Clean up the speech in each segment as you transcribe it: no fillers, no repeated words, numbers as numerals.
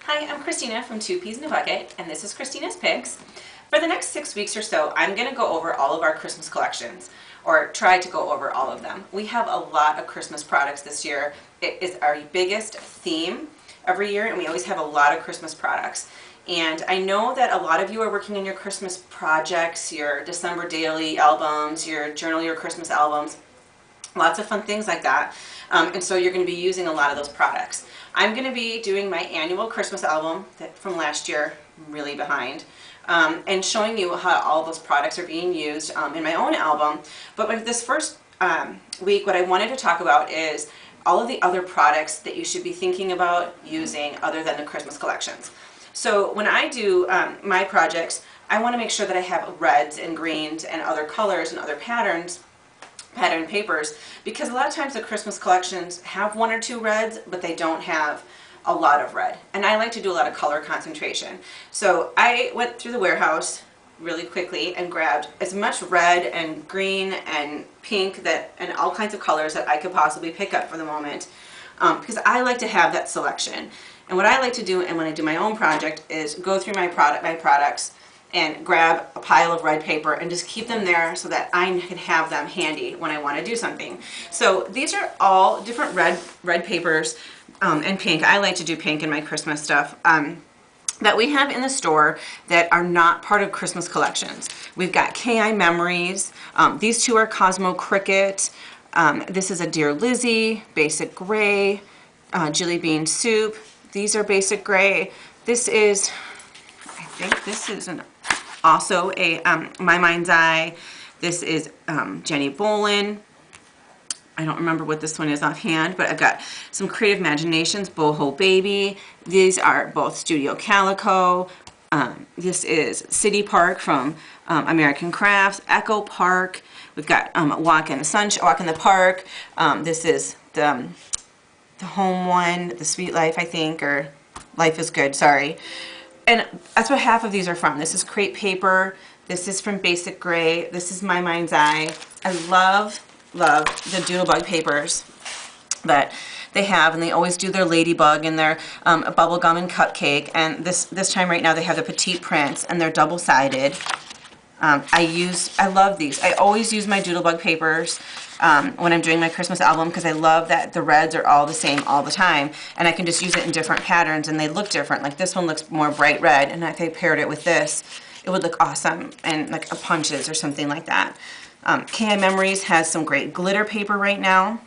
Hi, I'm Kristina from Two Peas in a Bucket, and this is Kristina's Picks. For the next 6 weeks or so, I'm going to go over all of our Christmas collections, or try to go over all of them. We have a lot of Christmas products this year. It is our biggest theme every year, and we always have a lot of Christmas products. And I know that a lot of you are working on your Christmas projects, your December daily albums, your journal your Christmas albums, lots of fun things like that. And so you're going to be using a lot of those products. I'm going to be doing my annual Christmas album from last year, I'm really behind, and showing you how all those products are being used in my own album. But with this first week, what I wanted to talk about is all of the other products that you should be thinking about using other than the Christmas collections. So when I do my projects, I want to make sure that I have reds and greens and other colors and other pattern papers, because a lot of times the Christmas collections have one or two reds, but they don't have a lot of red. And I like to do a lot of color concentration. So I went through the warehouse really quickly and grabbed as much red and green and pink and all kinds of colors that I could possibly pick up for the moment, because I like to have that selection. And what I like to do, and when I do my own project, is go through my products and grab a pile of red paper and just keep them there so that I can have them handy when I want to do something. So these are all different red papers and pink. I like to do pink in my Christmas stuff that we have in the store that are not part of Christmas collections. We've got Ki Memories. These two are Cosmo Cricket. This is a Dear Lizzie, Basic Gray, Jelly Bean Soup. These are Basic Gray. This is, I think this is also a My Mind's Eye. This is Jenny Bolin. I don't remember what this one is offhand, but I've got some Creative Imaginations, Boho Baby. These are both Studio Calico. This is City Park from American Crafts, Echo Park. We've got Walk in the Park. This is the home one, the Sweet Life, I think, or Life is Good, sorry. And that's what half of these are from. This is crepe paper. This is from Basic Gray. This is My Mind's Eye. I love the Doodlebug papers that they have, and they always do their ladybug and their bubblegum and cupcake. And this time right now they have the petite prints, and they're double-sided. I love these. I always use my Doodlebug papers when I'm doing my Christmas album, because I love that the reds are all the same all the time, and I can just use it in different patterns and they look different. Like this one looks more bright red, and if I paired it with this, it would look awesome, and like a punches or something like that. Ki Memories has some great glitter paper right now.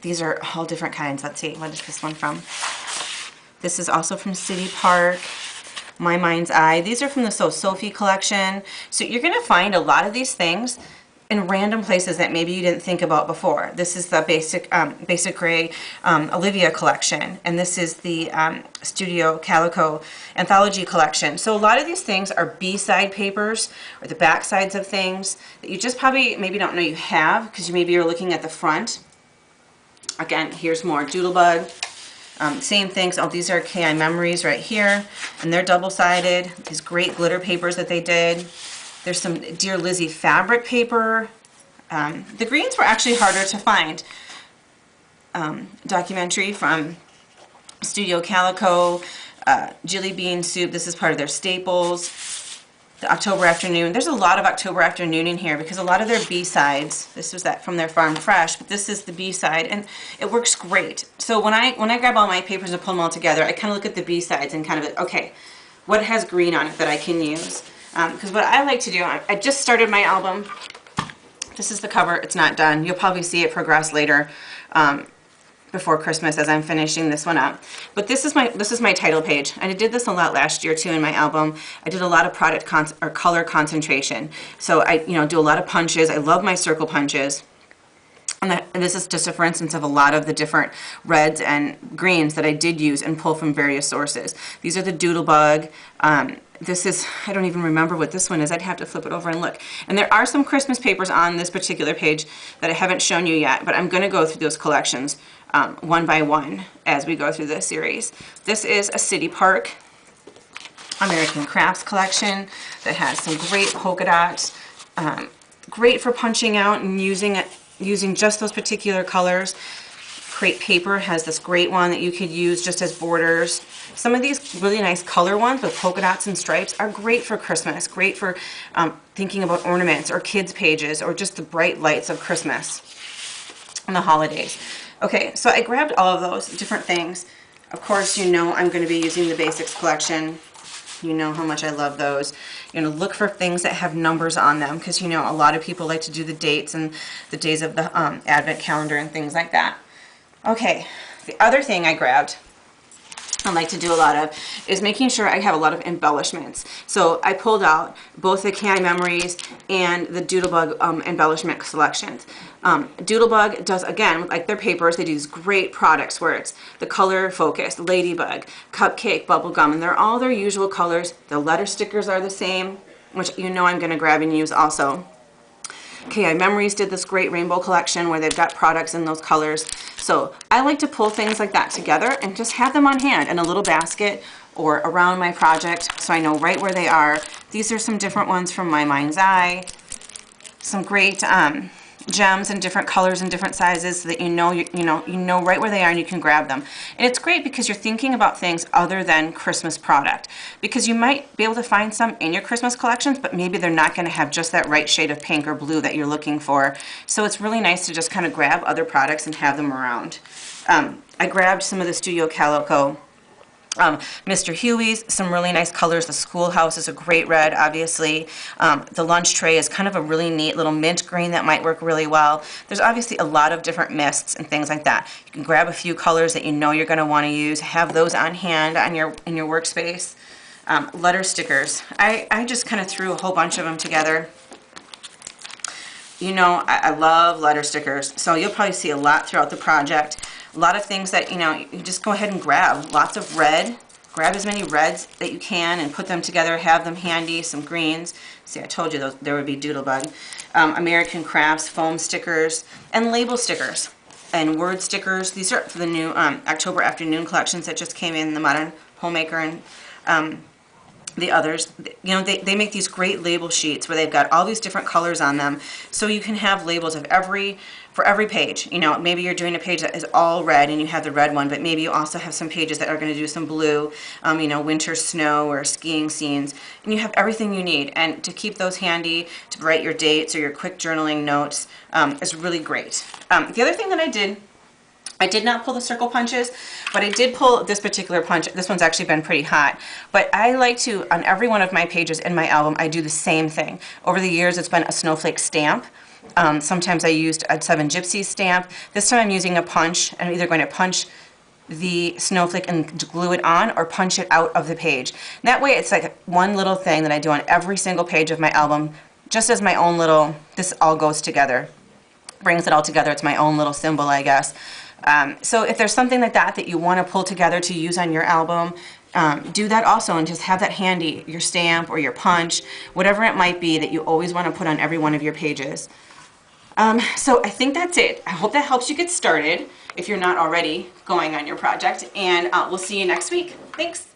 These are all different kinds. Let's see, what is this one from? This is also from City Park. My Mind's Eye. These are from the So Sophie collection. So you're going to find a lot of these things in random places that maybe you didn't think about before. This is the Basic Gray Olivia collection, and this is the Studio Calico Anthology collection. So a lot of these things are B-side papers, or the back sides of things that you just probably maybe don't know you have, because maybe you're looking at the front. Again, here's more Doodlebug. Same things. Oh, these are Ki Memories right here, and they're double-sided. These great glitter papers that they did. There's some Dear Lizzie fabric paper. The greens were actually harder to find. Documentary from Studio Calico, Jelly Bean Soup. This is part of their staples. The October Afternoon. There's a lot of October Afternoon in here, because a lot of their B-sides, this was that from their Farm Fresh, but this is the B-side, and it works great. So when I grab all my papers and pull them all together, I kind of look at the B-sides and kind of, okay, what has green on it that I can use? Because what I like to do, I just started my album. This is the cover. It's not done. You'll probably see it progress later before Christmas as I'm finishing this one up. But this is my title page. And I did this a lot last year too in my album. I did a lot of color concentration. So I do a lot of punches. I love my circle punches. And this is just for instance of a lot of the different reds and greens that I did use and pull from various sources. These are the Doodlebug. This is, I don't even remember what this one is. I'd have to flip it over and look. And there are some Christmas papers on this particular page that I haven't shown you yet, but I'm going to go through those collections one by one as we go through this series. This is a City Park American Crafts collection that has some great polka dots, great for punching out and using just those particular colors. Crepe paper has this great one that you could use just as borders. Some of these really nice color ones with polka dots and stripes are great for Christmas, great for thinking about ornaments or kids' pages or just the bright lights of Christmas and the holidays. Okay, so I grabbed all of those different things. Of course, you know I'm going to be using the Basics collection. You know how much I love those. You're going to look for things that have numbers on them because, you know, a lot of people like to do the dates and the days of the Advent calendar and things like that. Okay, the other thing I grabbed, I like to do a lot of, is making sure I have a lot of embellishments. So I pulled out both the KI Memories and the Doodlebug embellishment selections. Doodlebug does, again, like their papers, they do these great products where it's the color focused, ladybug, cupcake, bubblegum, and they're all their usual colors. The letter stickers are the same, which you know I'm going to grab and use also. KI Memories did this great rainbow collection where they've got products in those colors. So I like to pull things like that together and just have them on hand in a little basket or around my project so I know right where they are. These are some different ones from my mind's eye. Some great gems in different colors and different sizes so that you know right where they are and you can grab them. And it's great because you're thinking about things other than Christmas product, because you might be able to find some in your Christmas collections, but maybe they're not going to have just that right shade of pink or blue that you're looking for. So it's really nice to just kind of grab other products and have them around. I grabbed some of the Studio Calico Mr. Huey's, some really nice colors. The Schoolhouse is a great red, obviously. The lunch tray is kind of a really neat little mint green that might work really well. There's obviously a lot of different mists and things like that. You can grab a few colors that you know you're going to want to use, have those on hand on in your workspace. Letter stickers. I just kind of threw a whole bunch of them together. You know, I love letter stickers, so you'll probably see a lot throughout the project. A lot of things that, you know, you just go ahead and grab. Lots of red. Grab as many reds that you can and put them together. Have them handy. Some greens. See, I told you there would be Doodlebug. American Crafts, foam stickers, and label stickers. And word stickers. These are for the new October Afternoon collections that just came in, the Modern Homemaker and the others. You know, they make these great label sheets where they've got all these different colors on them, so you can have labels of for every page. You know, maybe you're doing a page that is all red and you have the red one, but maybe you also have some pages that are going to do some blue, you know, winter snow or skiing scenes, and you have everything you need. And to keep those handy to write your dates or your quick journaling notes is really great. The other thing that I did not pull the circle punches, but I did pull this particular punch. This one's actually been pretty hot. But I like to, on every one of my pages in my album, I do the same thing. Over the years, it's been a snowflake stamp. Sometimes I used a 7 Gypsies stamp. This time I'm using a punch. I'm either going to punch the snowflake and glue it on or punch it out of the page. And that way it's like one little thing that I do on every single page of my album, just as my own little, this all goes together. Brings it all together. It's my own little symbol, I guess. So if there's something like that that you want to pull together to use on your album, do that also and just have that handy, your stamp or your punch, whatever it might be that you always want to put on every one of your pages. So I think that's it. I hope that helps you get started if you're not already going on your project, and we'll see you next week. Thanks.